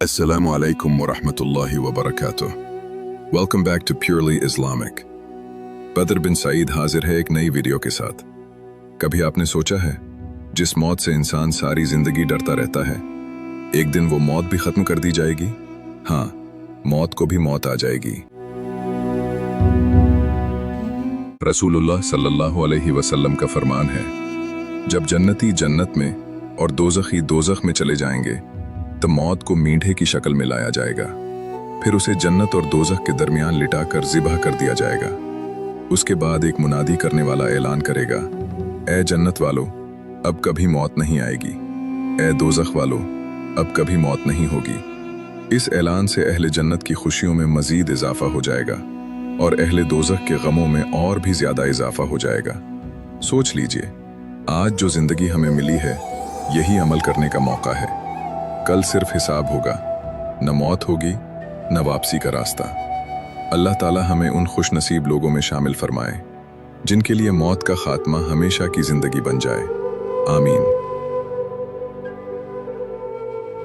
Assalamu alaikum wa rahmatullahi wa barakatuh. Welcome back to Purely Islamic. बदर बिन सईद हाजिर है एक नई वीडियो के साथ। कभी आपने सोचा है जिस मौत से इंसान सारी जिंदगी डरता रहता है, एक दिन वो मौत भी खत्म कर दी जाएगी? हाँ, मौत को भी मौत आ जाएगी। रसूलुल्लाह सल्लल्लाहु अलैहि वसल्लम का फरमान है, जब जन्नती जन्नत में और दोज़खी दोज़ख में चले जाएंगे तो मौत को मींढे की शक्ल में लाया जाएगा, फिर उसे जन्नत और दोज़ख के दरमियान लिटाकर ज़िबह कर दिया जाएगा। उसके बाद एक मुनादी करने वाला ऐलान करेगा, ए जन्नत वालों, अब कभी मौत नहीं आएगी, ए दोज़ख वालों, अब कभी मौत नहीं होगी। इस ऐलान से अहले जन्नत की खुशियों में मज़ीद इजाफा हो जाएगा और अहले दोज़ख के गमों में और भी ज़्यादा इजाफा हो जाएगा। सोच लीजिए, आज जो ज़िंदगी हमें मिली है, यही अमल करने का मौका है। कल सिर्फ हिसाब होगा, न मौत होगी न वापसी का रास्ता। अल्लाह ताला हमें उन खुश नसीब लोगों में शामिल फरमाए जिनके लिए मौत का खात्मा हमेशा की जिंदगी बन जाए। आमीन।